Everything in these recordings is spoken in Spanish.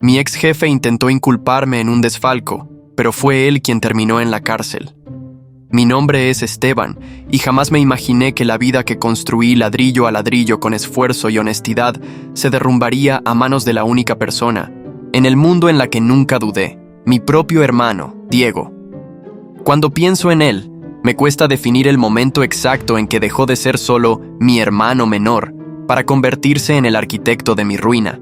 Mi ex jefe intentó inculparme en un desfalco, pero fue él quien terminó en la cárcel. Mi nombre es Esteban, y jamás me imaginé que la vida que construí ladrillo a ladrillo con esfuerzo y honestidad se derrumbaría a manos de la única persona, en el mundo en la que nunca dudé, mi propio hermano, Diego. Cuando pienso en él, me cuesta definir el momento exacto en que dejó de ser solo mi hermano menor para convertirse en el arquitecto de mi ruina.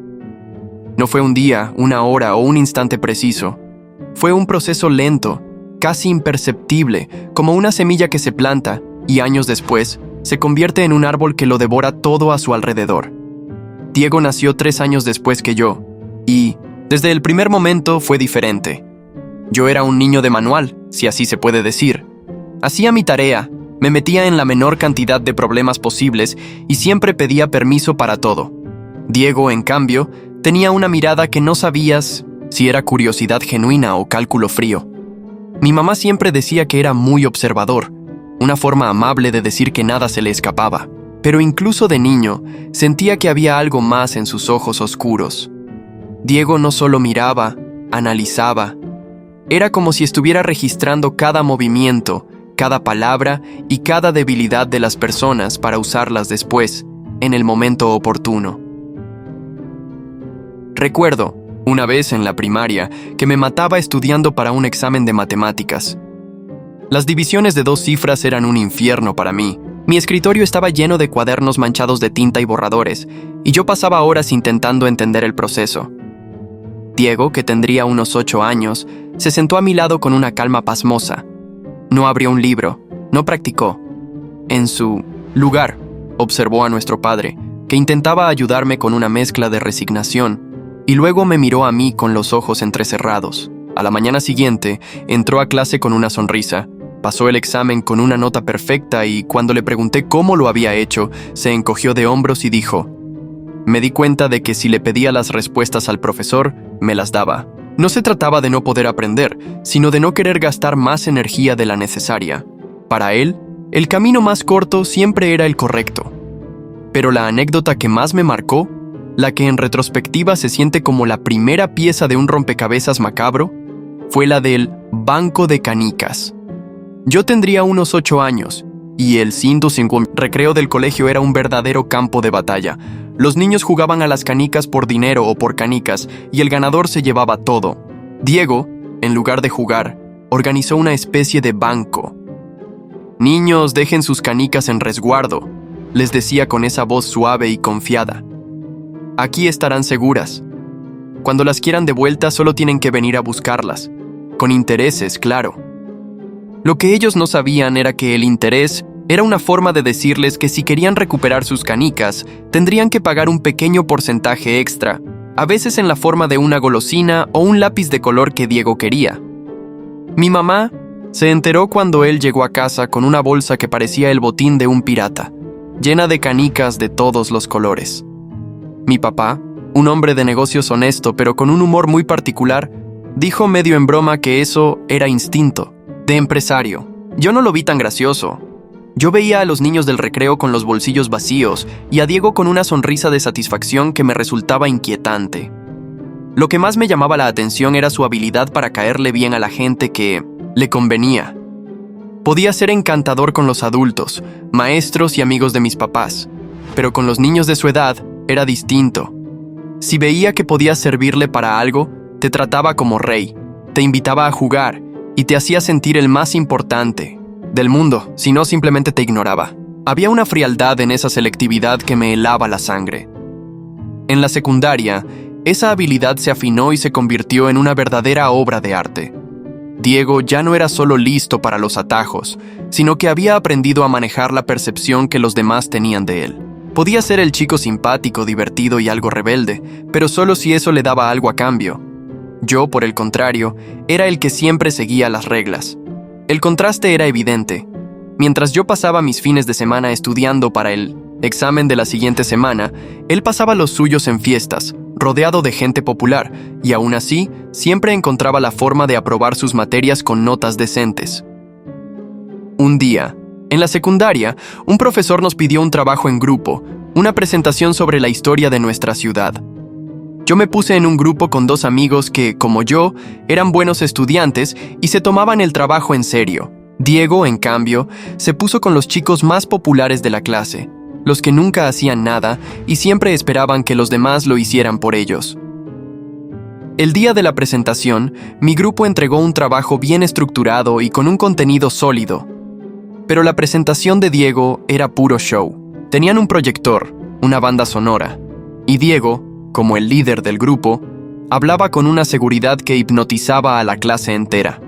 No fue un día, una hora o un instante preciso. Fue un proceso lento, casi imperceptible, como una semilla que se planta y años después se convierte en un árbol que lo devora todo a su alrededor. Diego nació 3 años después que yo, y desde el primer momento fue diferente. Yo era un niño de manual, si así se puede decir. Hacía mi tarea, me metía en la menor cantidad de problemas posibles y siempre pedía permiso para todo. Diego, en cambio, tenía una mirada que no sabías si era curiosidad genuina o cálculo frío. Mi mamá siempre decía que era muy observador, una forma amable de decir que nada se le escapaba, pero incluso de niño sentía que había algo más en sus ojos oscuros. Diego no solo miraba, analizaba. Era como si estuviera registrando cada movimiento, cada palabra y cada debilidad de las personas para usarlas después, en el momento oportuno. Recuerdo, una vez en la primaria, que me mataba estudiando para un examen de matemáticas. Las divisiones de 2 cifras eran un infierno para mí. Mi escritorio estaba lleno de cuadernos manchados de tinta y borradores, y yo pasaba horas intentando entender el proceso. Diego, que tendría unos 8 años, se sentó a mi lado con una calma pasmosa. No abrió un libro, no practicó. En su lugar, observó a nuestro padre, que intentaba ayudarme con una mezcla de resignación, y luego me miró a mí con los ojos entrecerrados. A la mañana siguiente, entró a clase con una sonrisa, pasó el examen con una nota perfecta y cuando le pregunté cómo lo había hecho, se encogió de hombros y dijo: «Me di cuenta de que si le pedía las respuestas al profesor, me las daba. No se trataba de no poder aprender, sino de no querer gastar más energía de la necesaria. Para él, el camino más corto siempre era el correcto». Pero la anécdota que más me marcó, la que en retrospectiva se siente como la primera pieza de un rompecabezas macabro, fue la del banco de canicas. Yo tendría unos 8 años, y el 150 recreo del colegio era un verdadero campo de batalla. Los niños jugaban a las canicas por dinero o por canicas, y el ganador se llevaba todo. Diego, en lugar de jugar, organizó una especie de banco. «Niños, dejen sus canicas en resguardo», les decía con esa voz suave y confiada. «Aquí estarán seguras. Cuando las quieran de vuelta, solo tienen que venir a buscarlas. Con intereses, claro». Lo que ellos no sabían era que el interés era una forma de decirles que si querían recuperar sus canicas, tendrían que pagar un pequeño porcentaje extra, a veces en la forma de una golosina o un lápiz de color que Diego quería. Mi mamá se enteró cuando él llegó a casa con una bolsa que parecía el botín de un pirata, llena de canicas de todos los colores. Mi papá, un hombre de negocios honesto pero con un humor muy particular, dijo medio en broma que eso era instinto, de empresario. Yo no lo vi tan gracioso. Yo veía a los niños del recreo con los bolsillos vacíos y a Diego con una sonrisa de satisfacción que me resultaba inquietante. Lo que más me llamaba la atención era su habilidad para caerle bien a la gente que le convenía. Podía ser encantador con los adultos, maestros y amigos de mis papás, pero con los niños de su edad era distinto. Si veía que podías servirle para algo, te trataba como rey, te invitaba a jugar y te hacía sentir el más importante del mundo, si no simplemente te ignoraba. Había una frialdad en esa selectividad que me helaba la sangre. En la secundaria, esa habilidad se afinó y se convirtió en una verdadera obra de arte. Diego ya no era solo listo para los atajos, sino que había aprendido a manejar la percepción que los demás tenían de él. Podía ser el chico simpático, divertido y algo rebelde, pero solo si eso le daba algo a cambio. Yo, por el contrario, era el que siempre seguía las reglas. El contraste era evidente. Mientras yo pasaba mis fines de semana estudiando para el examen de la siguiente semana, él pasaba los suyos en fiestas, rodeado de gente popular, y aún así, siempre encontraba la forma de aprobar sus materias con notas decentes. Un día, en la secundaria, un profesor nos pidió un trabajo en grupo, una presentación sobre la historia de nuestra ciudad. Yo me puse en un grupo con dos amigos que, como yo, eran buenos estudiantes y se tomaban el trabajo en serio. Diego, en cambio, se puso con los chicos más populares de la clase, los que nunca hacían nada y siempre esperaban que los demás lo hicieran por ellos. El día de la presentación, mi grupo entregó un trabajo bien estructurado y con un contenido sólido. Pero la presentación de Diego era puro show. Tenían un proyector, una banda sonora, y Diego, como el líder del grupo, hablaba con una seguridad que hipnotizaba a la clase entera.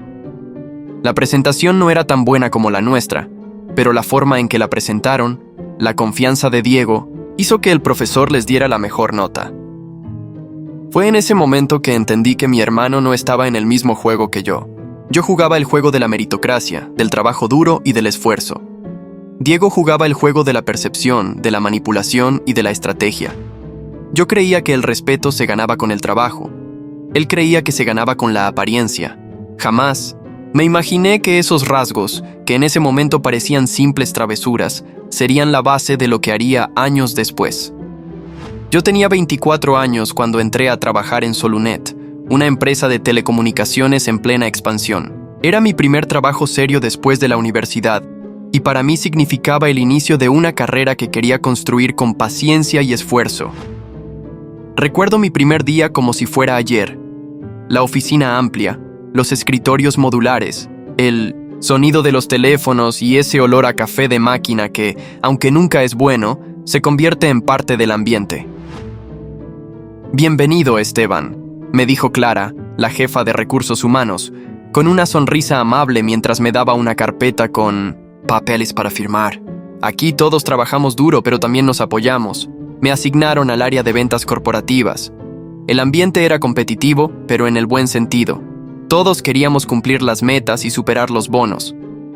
La presentación no era tan buena como la nuestra, pero la forma en que la presentaron, la confianza de Diego, hizo que el profesor les diera la mejor nota. Fue en ese momento que entendí que mi hermano no estaba en el mismo juego que yo. Yo jugaba el juego de la meritocracia, del trabajo duro y del esfuerzo. Diego jugaba el juego de la percepción, de la manipulación y de la estrategia. Yo creía que el respeto se ganaba con el trabajo. Él creía que se ganaba con la apariencia. Jamás me imaginé que esos rasgos, que en ese momento parecían simples travesuras, serían la base de lo que haría años después. Yo tenía 24 años cuando entré a trabajar en Solunet, una empresa de telecomunicaciones en plena expansión. Era mi primer trabajo serio después de la universidad, y para mí significaba el inicio de una carrera que quería construir con paciencia y esfuerzo. Recuerdo mi primer día como si fuera ayer. La oficina amplia, los escritorios modulares, el sonido de los teléfonos y ese olor a café de máquina que, aunque nunca es bueno, se convierte en parte del ambiente. «Bienvenido, Esteban», me dijo Clara, la jefa de recursos humanos, con una sonrisa amable mientras me daba una carpeta con papeles para firmar. «Aquí todos trabajamos duro, pero también nos apoyamos». Me asignaron al área de ventas corporativas. El ambiente era competitivo, pero en el buen sentido. Todos queríamos cumplir las metas y superar los bonos.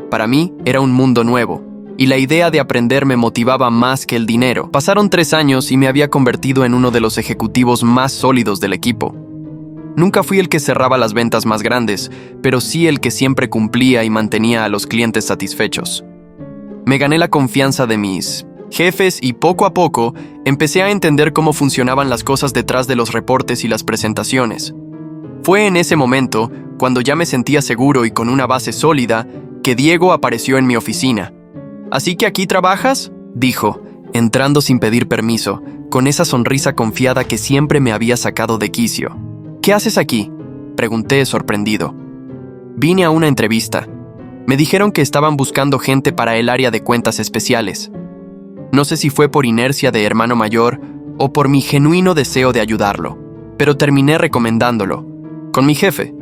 Para mí era un mundo nuevo, y la idea de aprender me motivaba más que el dinero. Pasaron 3 años y me había convertido en uno de los ejecutivos más sólidos del equipo. Nunca fui el que cerraba las ventas más grandes, pero sí el que siempre cumplía y mantenía a los clientes satisfechos. Me gané la confianza de mis jefes y poco a poco empecé a entender cómo funcionaban las cosas detrás de los reportes y las presentaciones. Fue en ese momento, cuando ya me sentía seguro y con una base sólida, que Diego apareció en mi oficina. «¿Así que aquí trabajas?», dijo, entrando sin pedir permiso, con esa sonrisa confiada que siempre me había sacado de quicio. «¿Qué haces aquí?», pregunté sorprendido. «Vine a una entrevista. Me dijeron que estaban buscando gente para el área de cuentas especiales. No sé si fue por inercia de hermano mayor o por mi genuino deseo de ayudarlo, pero terminé recomendándolo, con mi jefe.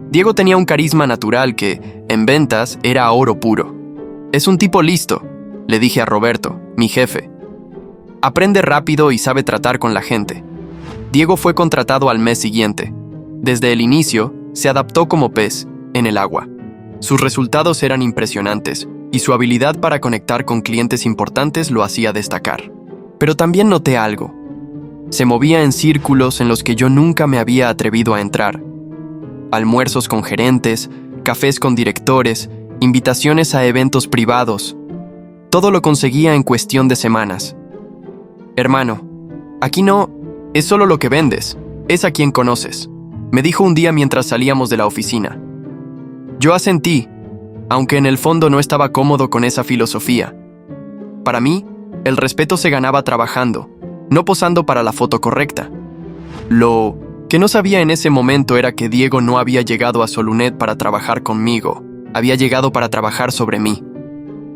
Diego tenía un carisma natural que, en ventas, era oro puro. «Es un tipo listo», le dije a Roberto, mi jefe. «Aprende rápido y sabe tratar con la gente». Diego fue contratado al mes siguiente. Desde el inicio, se adaptó como pez en el agua. Sus resultados eran impresionantes, y su habilidad para conectar con clientes importantes lo hacía destacar. Pero también noté algo. Se movía en círculos en los que yo nunca me había atrevido a entrar. Almuerzos con gerentes, cafés con directores, invitaciones a eventos privados. Todo lo conseguía en cuestión de semanas. «Hermano, aquí no es solo lo que vendes, es a quien conoces», me dijo un día mientras salíamos de la oficina. Yo asentí, aunque en el fondo no estaba cómodo con esa filosofía. Para mí, el respeto se ganaba trabajando, no posando para la foto correcta. Lo que no sabía en ese momento era que Diego no había llegado a Solunet para trabajar conmigo, había llegado para trabajar sobre mí.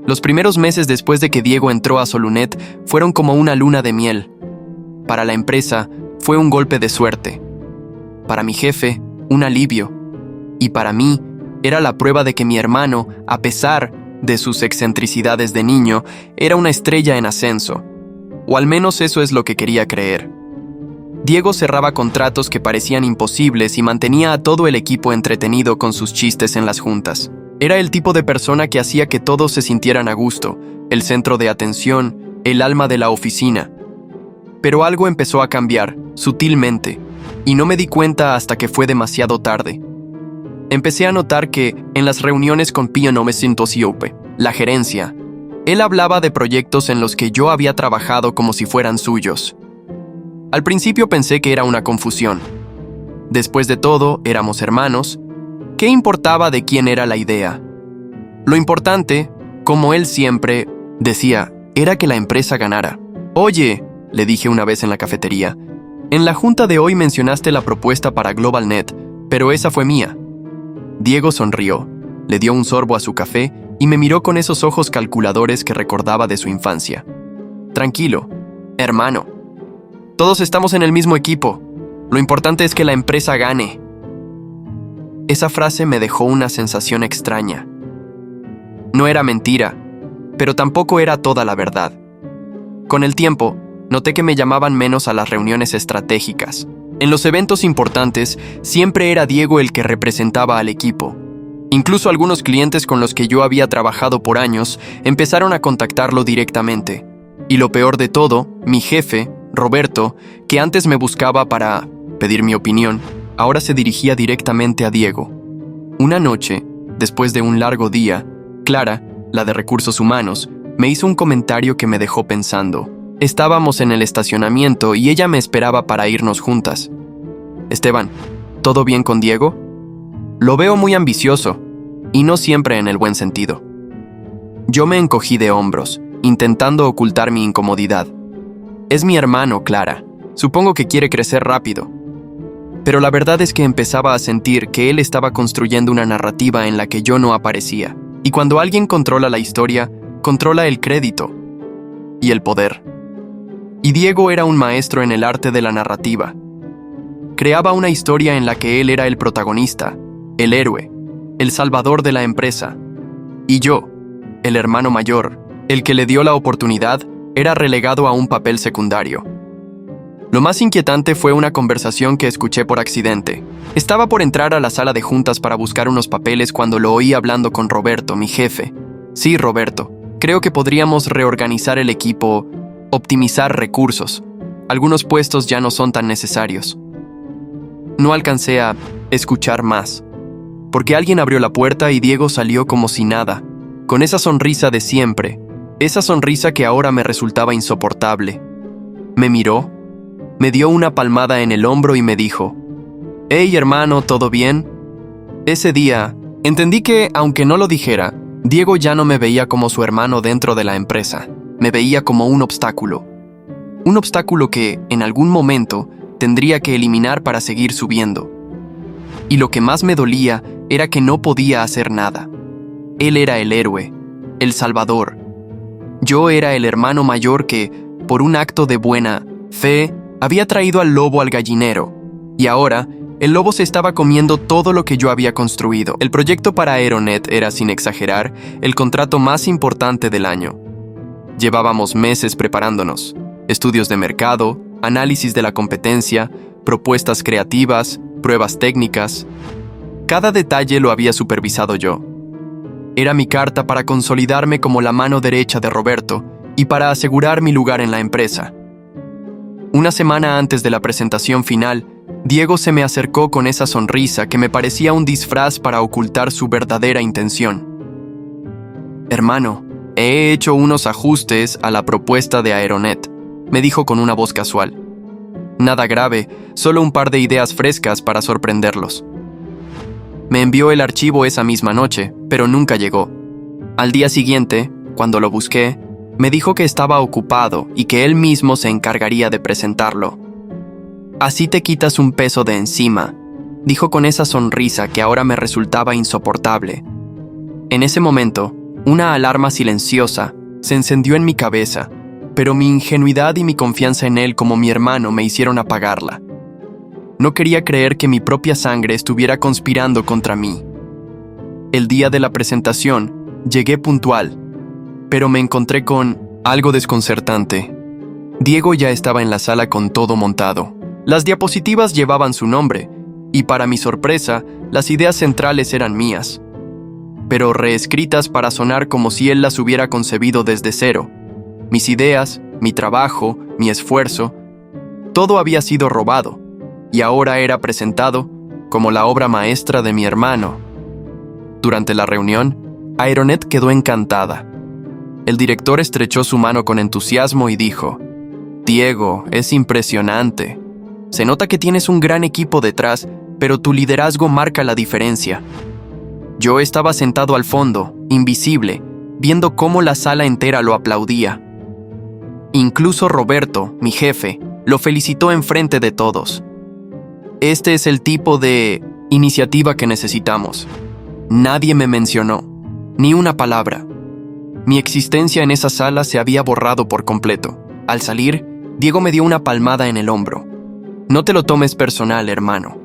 Los primeros meses después de que Diego entró a Solunet fueron como una luna de miel. Para la empresa, fue un golpe de suerte. Para mi jefe, un alivio. Y para mí, era la prueba de que mi hermano, a pesar de sus excentricidades de niño, era una estrella en ascenso. O al menos eso es lo que quería creer. Diego cerraba contratos que parecían imposibles y mantenía a todo el equipo entretenido con sus chistes en las juntas. Era el tipo de persona que hacía que todos se sintieran a gusto, el centro de atención, el alma de la oficina. Pero algo empezó a cambiar, sutilmente, y no me di cuenta hasta que fue demasiado tarde. Empecé a notar que, en las reuniones con Pío Nomesintosiope, la gerencia, él hablaba de proyectos en los que yo había trabajado como si fueran suyos. Al principio pensé que era una confusión. Después de todo, éramos hermanos. ¿Qué importaba de quién era la idea? Lo importante, como él siempre decía, era que la empresa ganara. Oye, le dije una vez en la cafetería, en la junta de hoy mencionaste la propuesta para GlobalNet, pero esa fue mía. Diego sonrió, le dio un sorbo a su café y me miró con esos ojos calculadores que recordaba de su infancia. Tranquilo, hermano. Todos estamos en el mismo equipo. Lo importante es que la empresa gane. Esa frase me dejó una sensación extraña. No era mentira, pero tampoco era toda la verdad. Con el tiempo, noté que me llamaban menos a las reuniones estratégicas. En los eventos importantes, siempre era Diego el que representaba al equipo. Incluso algunos clientes con los que yo había trabajado por años empezaron a contactarlo directamente. Y lo peor de todo, mi jefe, Roberto, que antes me buscaba para pedir mi opinión, ahora se dirigía directamente a Diego. Una noche, después de un largo día, Clara, la de Recursos Humanos, me hizo un comentario que me dejó pensando. Estábamos en el estacionamiento y ella me esperaba para irnos juntas. Esteban, ¿todo bien con Diego? Lo veo muy ambicioso, y no siempre en el buen sentido. Yo me encogí de hombros, intentando ocultar mi incomodidad. Es mi hermano, Clara. Supongo que quiere crecer rápido. Pero la verdad es que empezaba a sentir que él estaba construyendo una narrativa en la que yo no aparecía. Y cuando alguien controla la historia, controla el crédito y el poder. Y Diego era un maestro en el arte de la narrativa. Creaba una historia en la que él era el protagonista, el héroe, el salvador de la empresa. Y yo, el hermano mayor, el que le dio la oportunidad, era relegado a un papel secundario. Lo más inquietante fue una conversación que escuché por accidente. Estaba por entrar a la sala de juntas para buscar unos papeles cuando lo oí hablando con Roberto, mi jefe. Sí, Roberto, creo que podríamos reorganizar el equipo, optimizar recursos. Algunos puestos ya no son tan necesarios. No alcancé a escuchar más, porque alguien abrió la puerta y Diego salió como si nada, con esa sonrisa de siempre, esa sonrisa que ahora me resultaba insoportable. Me miró, me dio una palmada en el hombro y me dijo, «Hey, hermano, ¿todo bien?» Ese día, entendí que, aunque no lo dijera, Diego ya no me veía como su hermano dentro de la empresa. Me veía como un obstáculo. Un obstáculo que, en algún momento, tendría que eliminar para seguir subiendo. Y lo que más me dolía era que no podía hacer nada. Él era el héroe, el salvador. Yo era el hermano mayor que, por un acto de buena fe, había traído al lobo al gallinero. Y ahora, el lobo se estaba comiendo todo lo que yo había construido. El proyecto para Aeronet era, sin exagerar, el contrato más importante del año. Llevábamos meses preparándonos. Estudios de mercado, análisis de la competencia, propuestas creativas, pruebas técnicas. Cada detalle lo había supervisado yo. Era mi carta para consolidarme como la mano derecha de Roberto y para asegurar mi lugar en la empresa. Una semana antes de la presentación final, Diego se me acercó con esa sonrisa que me parecía un disfraz para ocultar su verdadera intención. «Hermano, he hecho unos ajustes a la propuesta de Aeronet», me dijo con una voz casual. Nada grave, solo un par de ideas frescas para sorprenderlos. Me envió el archivo esa misma noche, pero nunca llegó. Al día siguiente, cuando lo busqué, me dijo que estaba ocupado y que él mismo se encargaría de presentarlo. «Así te quitas un peso de encima», dijo con esa sonrisa que ahora me resultaba insoportable. En ese momento, una alarma silenciosa se encendió en mi cabeza, pero mi ingenuidad y mi confianza en él como mi hermano me hicieron apagarla. No quería creer que mi propia sangre estuviera conspirando contra mí. El día de la presentación, llegué puntual, pero me encontré con algo desconcertante. Diego ya estaba en la sala con todo montado. Las diapositivas llevaban su nombre, y para mi sorpresa, las ideas centrales eran mías, pero reescritas para sonar como si él las hubiera concebido desde cero. Mis ideas, mi trabajo, mi esfuerzo, todo había sido robado, y ahora era presentado como la obra maestra de mi hermano. Durante la reunión, Aeronet quedó encantada. El director estrechó su mano con entusiasmo y dijo, Diego, es impresionante. Se nota que tienes un gran equipo detrás, pero tu liderazgo marca la diferencia. Yo estaba sentado al fondo, invisible, viendo cómo la sala entera lo aplaudía. Incluso Roberto, mi jefe, lo felicitó enfrente de todos. Este es el tipo de iniciativa que necesitamos. Nadie me mencionó, ni una palabra. Mi existencia en esa sala se había borrado por completo. Al salir, Diego me dio una palmada en el hombro. No te lo tomes personal, hermano.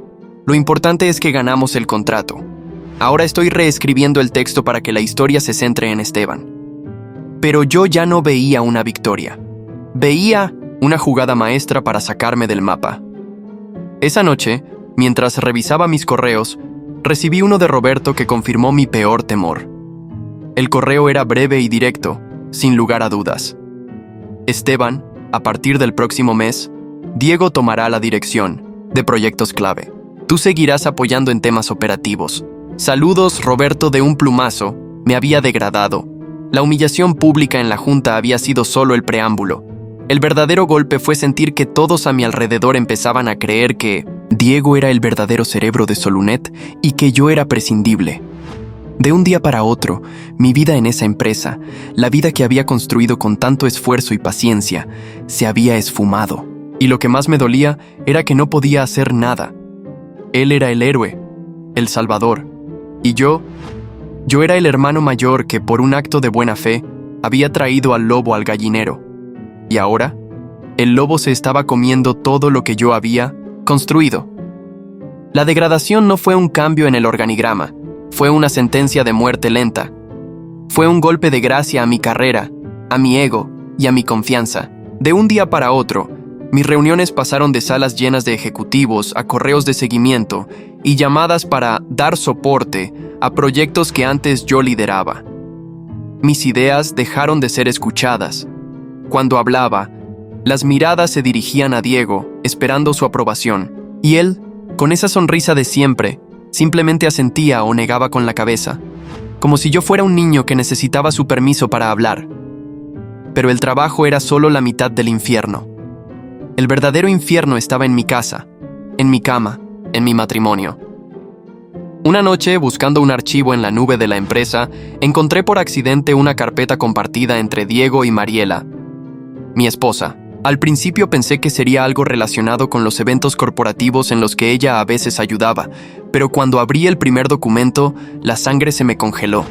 Lo importante es que ganamos el contrato. Ahora estoy reescribiendo el texto para que la historia se centre en Esteban. Pero yo ya no veía una victoria. Veía una jugada maestra para sacarme del mapa. Esa noche, mientras revisaba mis correos, recibí uno de Roberto que confirmó mi peor temor. El correo era breve y directo, sin lugar a dudas. Esteban, a partir del próximo mes, Diego tomará la dirección de proyectos clave. Tú seguirás apoyando en temas operativos. Saludos, Roberto, de un plumazo. Me había degradado. La humillación pública en la junta había sido solo el preámbulo. El verdadero golpe fue sentir que todos a mi alrededor empezaban a creer que Diego era el verdadero cerebro de Solunet y que yo era prescindible. De un día para otro, mi vida en esa empresa, la vida que había construido con tanto esfuerzo y paciencia, se había esfumado. Y lo que más me dolía era que no podía hacer nada. Él era el héroe, el salvador. Y yo era el hermano mayor que, por un acto de buena fe, había traído al lobo al gallinero. Y ahora, el lobo se estaba comiendo todo lo que yo había construido. La degradación no fue un cambio en el organigrama, fue una sentencia de muerte lenta. Fue un golpe de gracia a mi carrera, a mi ego y a mi confianza. De un día para otro, mis reuniones pasaron de salas llenas de ejecutivos a correos de seguimiento y llamadas para dar soporte a proyectos que antes yo lideraba. Mis ideas dejaron de ser escuchadas. Cuando hablaba, las miradas se dirigían a Diego, esperando su aprobación, y él, con esa sonrisa de siempre, simplemente asentía o negaba con la cabeza, como si yo fuera un niño que necesitaba su permiso para hablar. Pero el trabajo era solo la mitad del infierno. El verdadero infierno estaba en mi casa, en mi cama, en mi matrimonio. Una noche, buscando un archivo en la nube de la empresa, encontré por accidente una carpeta compartida entre Diego y Mariela, mi esposa. Al principio pensé que sería algo relacionado con los eventos corporativos en los que ella a veces ayudaba, pero cuando abrí el primer documento, la sangre se me congeló.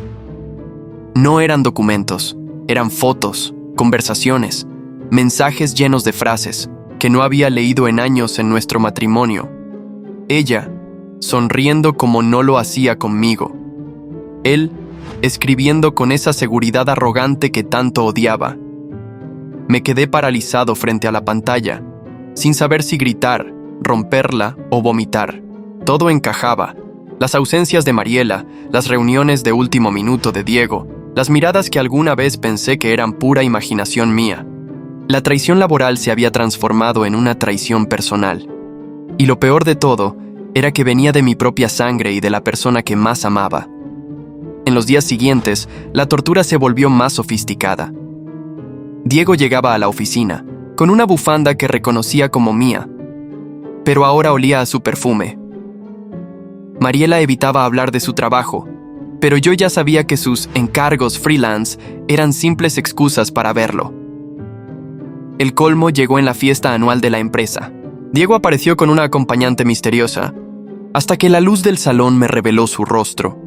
No eran documentos, eran fotos, conversaciones, mensajes llenos de frases que no había leído en años en nuestro matrimonio. Ella, sonriendo como no lo hacía conmigo. Él, escribiendo con esa seguridad arrogante que tanto odiaba. Me quedé paralizado frente a la pantalla, sin saber si gritar, romperla o vomitar. Todo encajaba. Las ausencias de Mariela, las reuniones de último minuto de Diego, las miradas que alguna vez pensé que eran pura imaginación mía. La traición laboral se había transformado en una traición personal. Y lo peor de todo era que venía de mi propia sangre y de la persona que más amaba. En los días siguientes, la tortura se volvió más sofisticada. Diego llegaba a la oficina, con una bufanda que reconocía como mía, pero ahora olía a su perfume. Mariela evitaba hablar de su trabajo, pero yo ya sabía que sus encargos freelance eran simples excusas para verlo. El colmo llegó en la fiesta anual de la empresa. Diego apareció con una acompañante misteriosa, hasta que la luz del salón me reveló su rostro.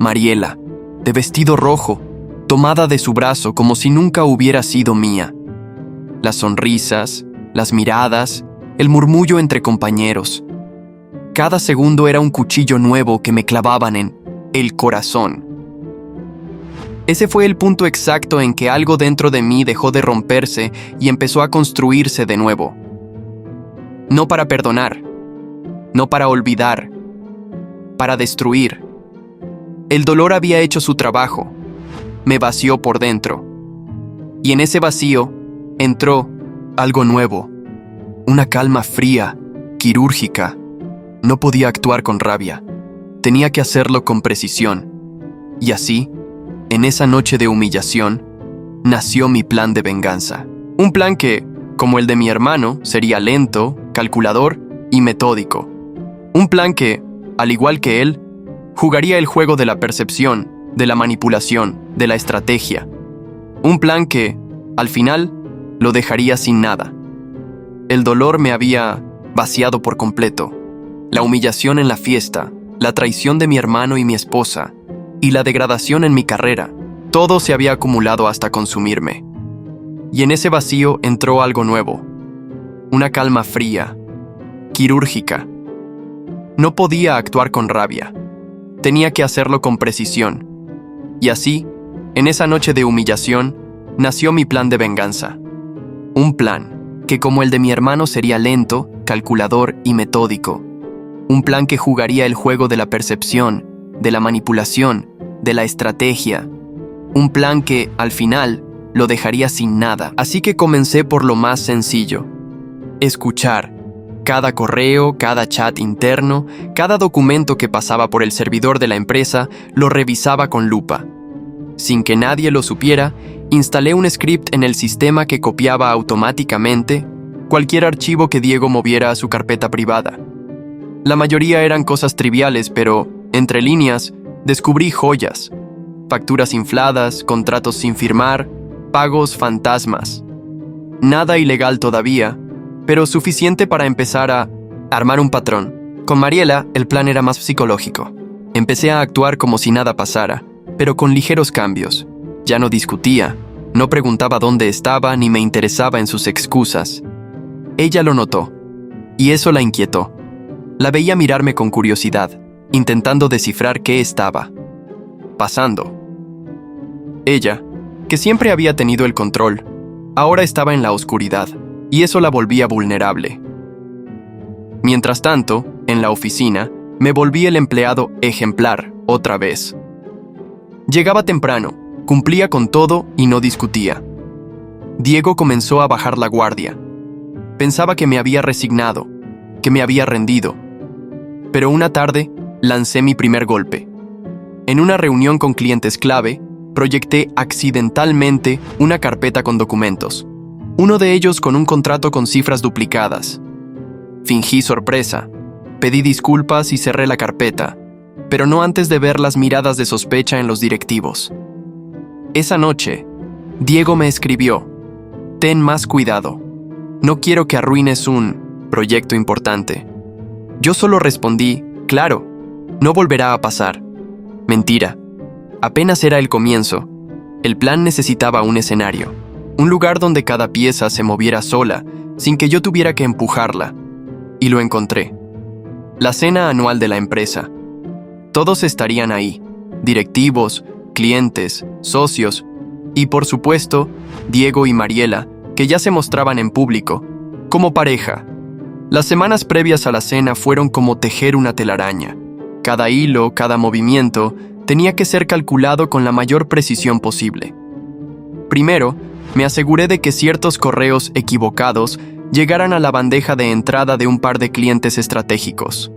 Mariela, de vestido rojo, tomada de su brazo como si nunca hubiera sido mía. Las sonrisas, las miradas, el murmullo entre compañeros. Cada segundo era un cuchillo nuevo que me clavaban en el corazón. Ese fue el punto exacto en que algo dentro de mí dejó de romperse y empezó a construirse de nuevo. No para perdonar, no para olvidar, para destruir. El dolor había hecho su trabajo, me vació por dentro. Y en ese vacío entró algo nuevo, una calma fría, quirúrgica. No podía actuar con rabia, tenía que hacerlo con precisión. Y así, en esa noche de humillación, nació mi plan de venganza. Un plan que, como el de mi hermano, sería lento, calculador y metódico. Un plan que, al igual que él, jugaría el juego de la percepción, de la manipulación, de la estrategia. Un plan que, al final, lo dejaría sin nada. El dolor me había vaciado por completo. La humillación en la fiesta, la traición de mi hermano y mi esposa, y la degradación en mi carrera, todo se había acumulado hasta consumirme. Y en ese vacío entró algo nuevo, una calma fría, quirúrgica. No podía actuar con rabia, tenía que hacerlo con precisión. Y así, en esa noche de humillación, nació mi plan de venganza. Un plan que, como el de mi hermano, sería lento, calculador y metódico. Un plan que jugaría el juego de la percepción, de la manipulación, de la estrategia. Un plan que, al final, lo dejaría sin nada. Así que comencé por lo más sencillo: escuchar. Cada correo, cada chat interno, cada documento que pasaba por el servidor de la empresa, lo revisaba con lupa. Sin que nadie lo supiera, instalé un script en el sistema que copiaba automáticamente cualquier archivo que Diego moviera a su carpeta privada. La mayoría eran cosas triviales, pero, entre líneas, descubrí joyas. Facturas infladas, contratos sin firmar, pagos fantasmas. Nada ilegal todavía, pero suficiente para empezar a armar un patrón. Con Mariela, el plan era más psicológico. Empecé a actuar como si nada pasara, pero con ligeros cambios. Ya no discutía, no preguntaba dónde estaba ni me interesaba en sus excusas. Ella lo notó, y eso la inquietó. La veía mirarme con curiosidad, intentando descifrar qué estaba pasando. Ella, que siempre había tenido el control, ahora estaba en la oscuridad, y eso la volvía vulnerable. Mientras tanto, en la oficina, me volví el empleado ejemplar otra vez. Llegaba temprano, cumplía con todo y no discutía. Diego comenzó a bajar la guardia. Pensaba que me había resignado, que me había rendido. Pero una tarde, lancé mi primer golpe. En una reunión con clientes clave, proyecté accidentalmente una carpeta con documentos. Uno de ellos con un contrato con cifras duplicadas. Fingí sorpresa, pedí disculpas y cerré la carpeta, pero no antes de ver las miradas de sospecha en los directivos. Esa noche, Diego me escribió: «Ten más cuidado. No quiero que arruines un proyecto importante». Yo solo respondí: «Claro, no volverá a pasar». Mentira. Apenas era el comienzo. El plan necesitaba un escenario, un lugar donde cada pieza se moviera sola, sin que yo tuviera que empujarla. Y lo encontré. La cena anual de la empresa. Todos estarían ahí: directivos, clientes, socios y, por supuesto, Diego y Mariela, que ya se mostraban en público, como pareja. Las semanas previas a la cena fueron como tejer una telaraña. Cada hilo, cada movimiento, tenía que ser calculado con la mayor precisión posible. Primero, me aseguré de que ciertos correos equivocados llegaran a la bandeja de entrada de un par de clientes estratégicos.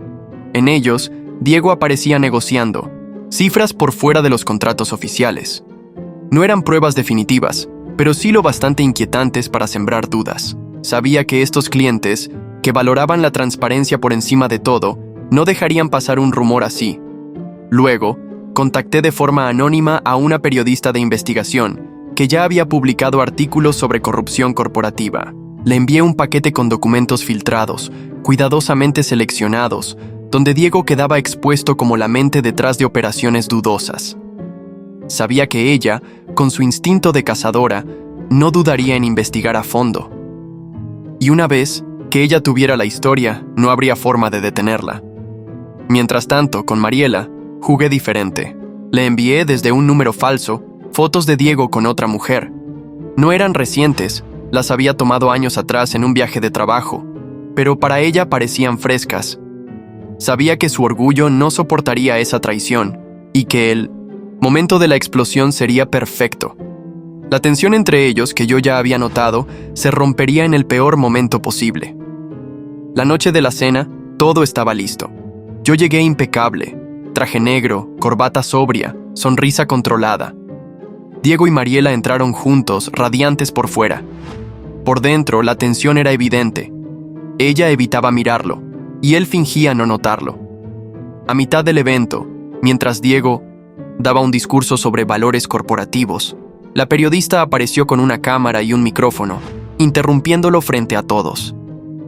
En ellos, Diego aparecía negociando cifras por fuera de los contratos oficiales. No eran pruebas definitivas, pero sí lo bastante inquietantes para sembrar dudas. Sabía que estos clientes, que valoraban la transparencia por encima de todo, no dejarían pasar un rumor así. Luego, contacté de forma anónima a una periodista de investigación que ya había publicado artículos sobre corrupción corporativa. Le envié un paquete con documentos filtrados, cuidadosamente seleccionados, donde Diego quedaba expuesto como la mente detrás de operaciones dudosas. Sabía que ella, con su instinto de cazadora, no dudaría en investigar a fondo. Y una vez que ella tuviera la historia, no habría forma de detenerla. Mientras tanto, con Mariela, jugué diferente. Le envié desde un número falso fotos de Diego con otra mujer. No eran recientes, las había tomado años atrás en un viaje de trabajo, pero para ella parecían frescas. Sabía que su orgullo no soportaría esa traición y que el momento de la explosión sería perfecto. La tensión entre ellos, que yo ya había notado, se rompería en el peor momento posible. La noche de la cena, todo estaba listo. Yo llegué impecable, traje negro, corbata sobria, sonrisa controlada. Diego y Mariela entraron juntos, radiantes por fuera. Por dentro, la tensión era evidente. Ella evitaba mirarlo, y él fingía no notarlo. A mitad del evento, mientras Diego daba un discurso sobre valores corporativos, la periodista apareció con una cámara y un micrófono, interrumpiéndolo frente a todos.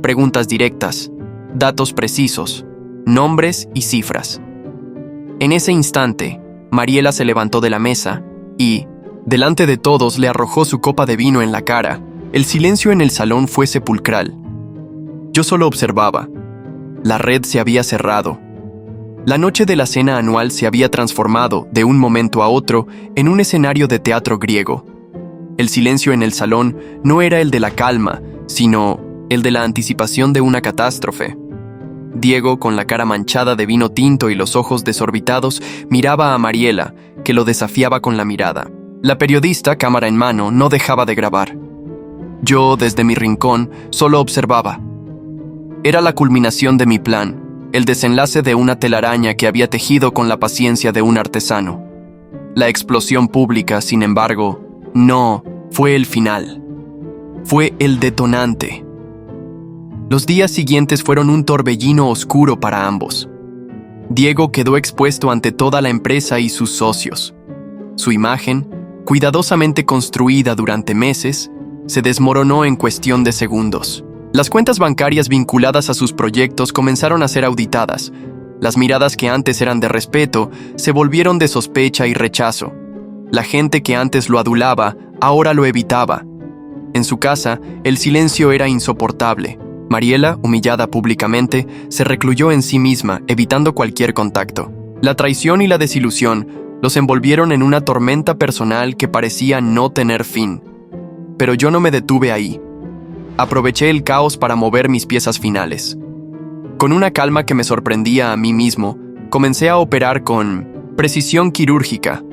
Preguntas directas, datos precisos, nombres y cifras. En ese instante, Mariela se levantó de la mesa y, delante de todos, le arrojó su copa de vino en la cara. El silencio en el salón fue sepulcral. Yo solo observaba. La red se había cerrado. La noche de la cena anual se había transformado, de un momento a otro, en un escenario de teatro griego. El silencio en el salón no era el de la calma, sino el de la anticipación de una catástrofe. Diego, con la cara manchada de vino tinto y los ojos desorbitados, miraba a Mariela, que lo desafiaba con la mirada. La periodista, cámara en mano, no dejaba de grabar. Yo, desde mi rincón, solo observaba. Era la culminación de mi plan, el desenlace de una telaraña que había tejido con la paciencia de un artesano. La explosión pública, sin embargo, no fue el final. Fue el detonante. Los días siguientes fueron un torbellino oscuro para ambos. Diego quedó expuesto ante toda la empresa y sus socios. Su imagen, cuidadosamente construida durante meses, se desmoronó en cuestión de segundos. Las cuentas bancarias vinculadas a sus proyectos comenzaron a ser auditadas. Las miradas que antes eran de respeto se volvieron de sospecha y rechazo. La gente que antes lo adulaba, ahora lo evitaba. En su casa, el silencio era insoportable. Mariela, humillada públicamente, se recluyó en sí misma, evitando cualquier contacto. La traición y la desilusión los envolvieron en una tormenta personal que parecía no tener fin. Pero yo no me detuve ahí. Aproveché el caos para mover mis piezas finales. Con una calma que me sorprendía a mí mismo, comencé a operar con precisión quirúrgica.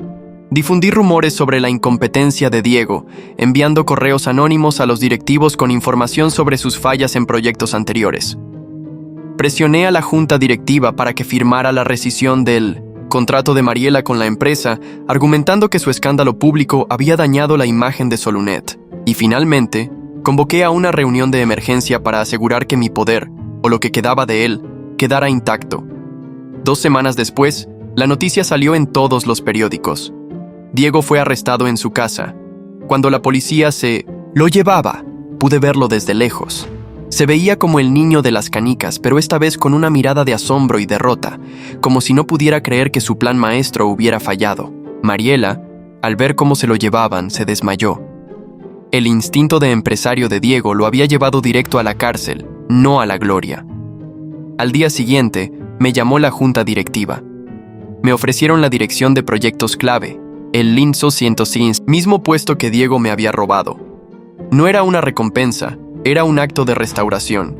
Difundí rumores sobre la incompetencia de Diego, enviando correos anónimos a los directivos con información sobre sus fallas en proyectos anteriores. Presioné a la junta directiva para que firmara la rescisión del contrato de Mariela con la empresa, argumentando que su escándalo público había dañado la imagen de Solunet. Y finalmente, convoqué a una reunión de emergencia para asegurar que mi poder, o lo que quedaba de él, quedara intacto. 2 semanas después, la noticia salió en todos los periódicos. Diego fue arrestado en su casa. Cuando la policía se lo llevaba, pude verlo desde lejos. Se veía como el niño de las canicas, pero esta vez con una mirada de asombro y derrota, como si no pudiera creer que su plan maestro hubiera fallado. Mariela, al ver cómo se lo llevaban, se desmayó. El instinto de empresario de Diego lo había llevado directo a la cárcel, no a la gloria. Al día siguiente, me llamó la junta directiva. Me ofrecieron la dirección de proyectos clave, el Linso 105, mismo puesto que Diego me había robado. No era una recompensa, era un acto de restauración.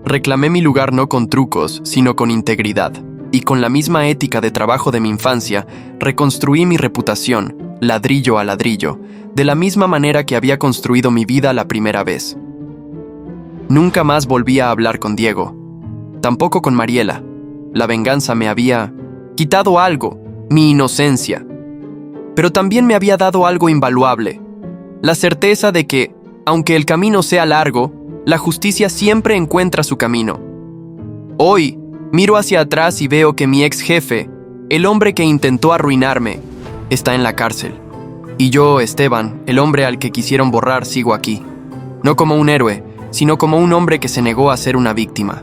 Reclamé mi lugar no con trucos, sino con integridad, y con la misma ética de trabajo de mi infancia, reconstruí mi reputación, ladrillo a ladrillo, de la misma manera que había construido mi vida la primera vez. Nunca más volví a hablar con Diego, tampoco con Mariela. La venganza me había quitado algo, mi inocencia, pero también me había dado algo invaluable, la certeza de que, aunque el camino sea largo, la justicia siempre encuentra su camino. Hoy, miro hacia atrás y veo que mi ex jefe, el hombre que intentó arruinarme, está en la cárcel. Y yo, Esteban, el hombre al que quisieron borrar, sigo aquí. No como un héroe, sino como un hombre que se negó a ser una víctima.